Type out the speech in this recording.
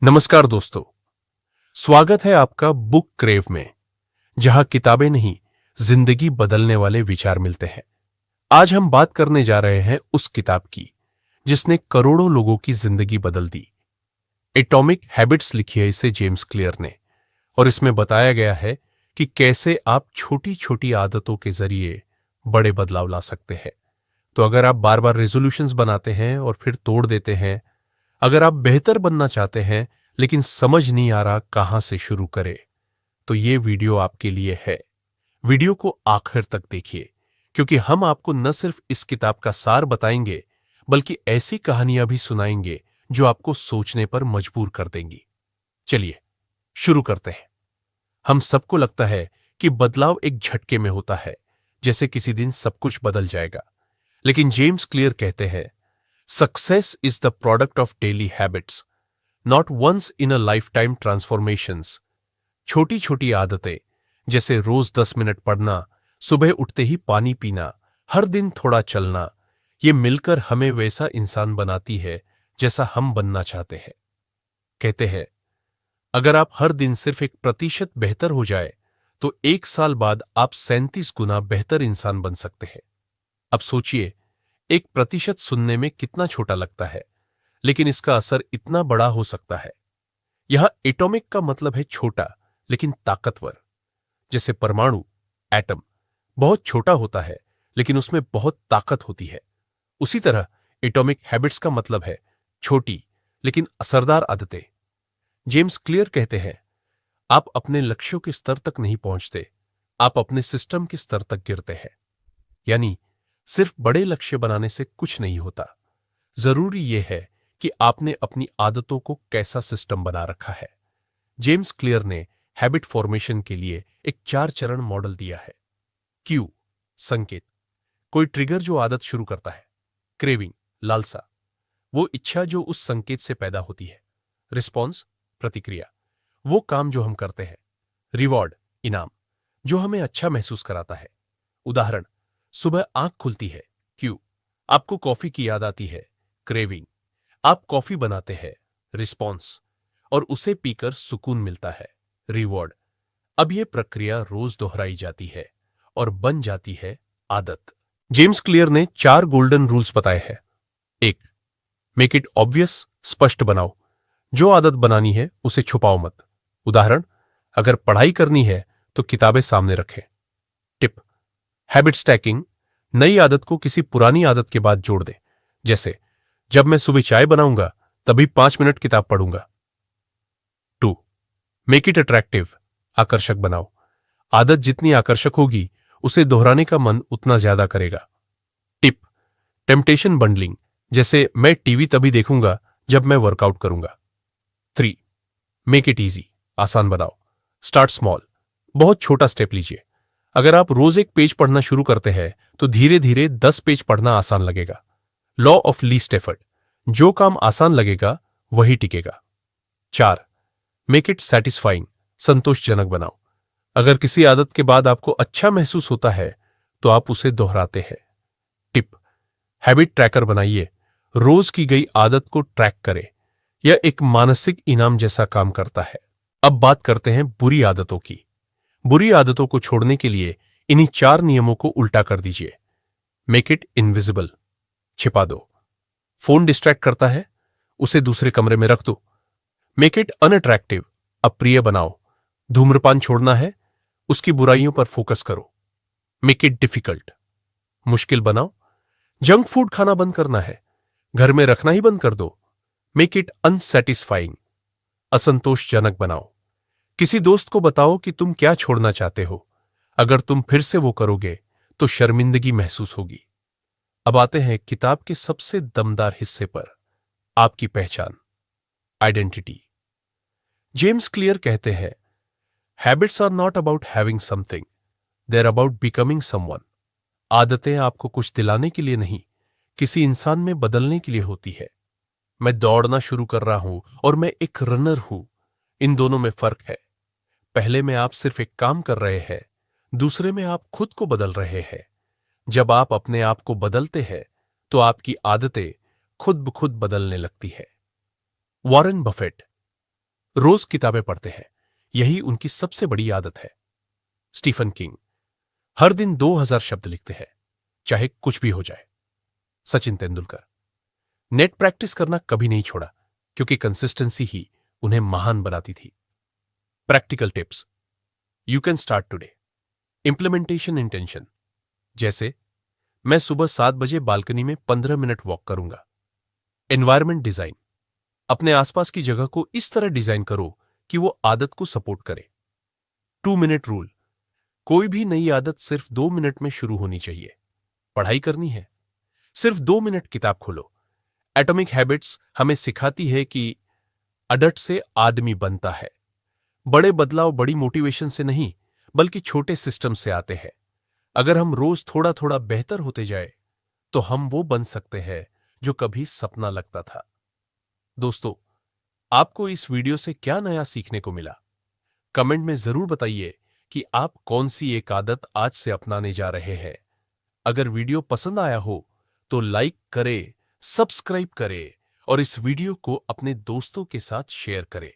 नमस्कार दोस्तों, स्वागत है आपका बुक क्रेव में, जहां किताबें नहीं, जिंदगी बदलने वाले विचार मिलते हैं। आज हम बात करने जा रहे हैं उस किताब की, जिसने करोड़ों लोगों की जिंदगी बदल दी। एटॉमिक हैबिट्स लिखी है इसे जेम्स क्लियर ने, और इसमें बताया गया है कि कैसे आप छोटी छोटी आदतों के जरिए बड़े बदलाव ला सकते हैं। तो अगर आप बार बार रेजोल्यूशंस बनाते हैं और फिर तोड़ देते हैं, अगर आप बेहतर बनना चाहते हैं लेकिन समझ नहीं आ रहा कहां से शुरू करें, तो ये वीडियो आपके लिए है। वीडियो को आखिर तक देखिए, क्योंकि हम आपको न सिर्फ इस किताब का सार बताएंगे, बल्कि ऐसी कहानियां भी सुनाएंगे जो आपको सोचने पर मजबूर कर देंगी। चलिए शुरू करते हैं। हम सबको लगता है कि बदलाव एक झटके में होता है, जैसे किसी दिन सब कुछ बदल जाएगा। लेकिन जेम्स क्लियर कहते हैं, success is the product of daily habits, not once in a lifetime transformations. छोटी छोटी आदतें, जैसे रोज 10 मिनट पढ़ना, सुबह उठते ही पानी पीना, हर दिन थोड़ा चलना, ये मिलकर हमें वैसा इंसान बनाती है जैसा हम बनना चाहते हैं। कहते हैं, अगर आप हर दिन सिर्फ 1% बेहतर हो जाए, तो 1 साल बाद आप 37 गुना बेहतर इंसान बन सकते हैं। अब सोचिए, 1% सुनने में कितना छोटा लगता है, लेकिन इसका असर इतना बड़ा हो सकता है। यहां एटॉमिक का मतलब है छोटा लेकिन ताकतवर। जैसे परमाणु, एटम, बहुत छोटा होता है लेकिन उसमें बहुत ताकत होती है। उसी तरह एटॉमिक हैबिट्स का मतलब है छोटी लेकिन असरदार आदतें। जेम्स क्लियर कहते हैं, आप अपने लक्ष्यों के स्तर तक नहीं पहुंचते, आप अपने सिस्टम के स्तर तक गिरते हैं। यानी सिर्फ बड़े लक्ष्य बनाने से कुछ नहीं होता, जरूरी यह है कि आपने अपनी आदतों को कैसा सिस्टम बना रखा है। जेम्स क्लियर ने हैबिट फॉर्मेशन के लिए एक 4 चरण मॉडल दिया है। क्यू, संकेत, कोई ट्रिगर जो आदत शुरू करता है। क्रेविंग, लालसा, वो इच्छा जो उस संकेत से पैदा होती है। रिस्पॉन्स, प्रतिक्रिया, वो काम जो हम करते हैं। रिवॉर्ड, इनाम, जो हमें अच्छा महसूस कराता है। उदाहरण, सुबह आंख खुलती है, क्यू, आपको कॉफी की याद आती है। क्रेविंग, आप कॉफी बनाते हैं। रिस्पॉन्स, और उसे पीकर सुकून मिलता है। रिवॉर्ड, अब यह प्रक्रिया रोज दोहराई जाती है और बन जाती है आदत। जेम्स क्लियर ने 4 गोल्डन रूल्स बताए हैं। 1, मेक इट ऑब्वियस, स्पष्ट बनाओ। जो आदत बनानी है उसे छुपाओ मत। उदाहरण, अगर पढ़ाई करनी है तो किताबें सामने रखें। टिप, हैबिट स्टैकिंग, नई आदत को किसी पुरानी आदत के बाद जोड़ दें। जैसे, जब मैं सुबह चाय बनाऊंगा तभी 5 मिनट किताब पढ़ूंगा। 2, मेक इट अट्रैक्टिव, आकर्षक बनाओ। आदत जितनी आकर्षक होगी, उसे दोहराने का मन उतना ज्यादा करेगा। टिप, टेम्पटेशन बंडलिंग, जैसे मैं टीवी तभी देखूंगा जब मैं वर्कआउट करूंगा। 3, मेक इट इजी, आसान बनाओ। स्टार्ट स्मॉल, बहुत छोटा स्टेप लीजिए। अगर आप रोज 1 पेज पढ़ना शुरू करते हैं तो धीरे धीरे 10 पेज पढ़ना आसान लगेगा। लॉ ऑफ लीस्ट एफर्ट, जो काम आसान लगेगा वही टिकेगा। 4, मेक इट सेटिस्फाइंग, संतोषजनक बनाओ। अगर किसी आदत के बाद आपको अच्छा महसूस होता है तो आप उसे दोहराते हैं। टिप, हैबिट ट्रैकर बनाइए, रोज की गई आदत को ट्रैक करें। यह एक मानसिक इनाम जैसा काम करता है। अब बात करते हैं बुरी आदतों की। बुरी आदतों को छोड़ने के लिए इन्हीं 4 नियमों को उल्टा कर दीजिए। मेक इट इनविजिबल, छिपा दो। फोन डिस्ट्रैक्ट करता है, उसे दूसरे कमरे में रख दो। मेक इट अनअट्रैक्टिव, अप्रिय बनाओ। धूम्रपान छोड़ना है, उसकी बुराइयों पर फोकस करो। मेक इट डिफिकल्ट, मुश्किल बनाओ। जंक फूड खाना बंद करना है, घर में रखना ही बंद कर दो। मेक इट अनसेटिस्फाइंग, असंतोषजनक बनाओ। किसी दोस्त को बताओ कि तुम क्या छोड़ना चाहते हो। अगर तुम फिर से वो करोगे तो शर्मिंदगी महसूस होगी। अब आते हैं किताब के सबसे दमदार हिस्से पर, आपकी पहचान, आइडेंटिटी। जेम्स क्लियर कहते हैं, habits are not about having something, they are about becoming someone. आदतें आपको कुछ दिलाने के लिए नहीं, किसी इंसान में बदलने के लिए होती है। मैं दौड़ना शुरू कर रहा हूं और मैं एक रनर हूं, इन दोनों में फर्क है। पहले में आप सिर्फ एक काम कर रहे हैं, दूसरे में आप खुद को बदल रहे हैं। जब आप अपने आप को बदलते हैं तो आपकी आदतें खुद ब खुद बदलने लगती है। वॉरेन बफेट, रोज किताबें पढ़ते हैं, यही उनकी सबसे बड़ी आदत है। स्टीफन किंग हर दिन 2000 शब्द लिखते हैं, चाहे कुछ भी हो जाए। सचिन तेंदुलकर नेट प्रैक्टिस करना कभी नहीं छोड़ा, क्योंकि कंसिस्टेंसी ही उन्हें महान बनाती थी। Practical tips you can start today. Implementation intention, जैसे मैं सुबह 7 बजे बालकनी में 15 मिनट वॉक करूंगा। एनवायरमेंट डिजाइन, अपने आसपास की जगह को इस तरह डिजाइन करो कि वो आदत को सपोर्ट करे। 2 मिनट रूल, कोई भी नई आदत सिर्फ 2 मिनट में शुरू होनी चाहिए। पढ़ाई करनी है, सिर्फ 2 मिनट किताब खोलो। एटॉमिक हैबिट्स हमें सिखाती है कि अडट से आदमी बनता है। बड़े बदलाव बड़ी मोटिवेशन से नहीं, बल्कि छोटे सिस्टम से आते हैं। अगर हम रोज थोड़ा थोड़ा बेहतर होते जाए, तो हम वो बन सकते हैं जो कभी सपना लगता था। दोस्तों, आपको इस वीडियो से क्या नया सीखने को मिला? कमेंट में जरूर बताइए कि आप कौन सी एक आदत आज से अपनाने जा रहे हैं। अगर वीडियो पसंद आया हो तो लाइक करें, सब्सक्राइब करें और इस वीडियो को अपने दोस्तों के साथ शेयर करें।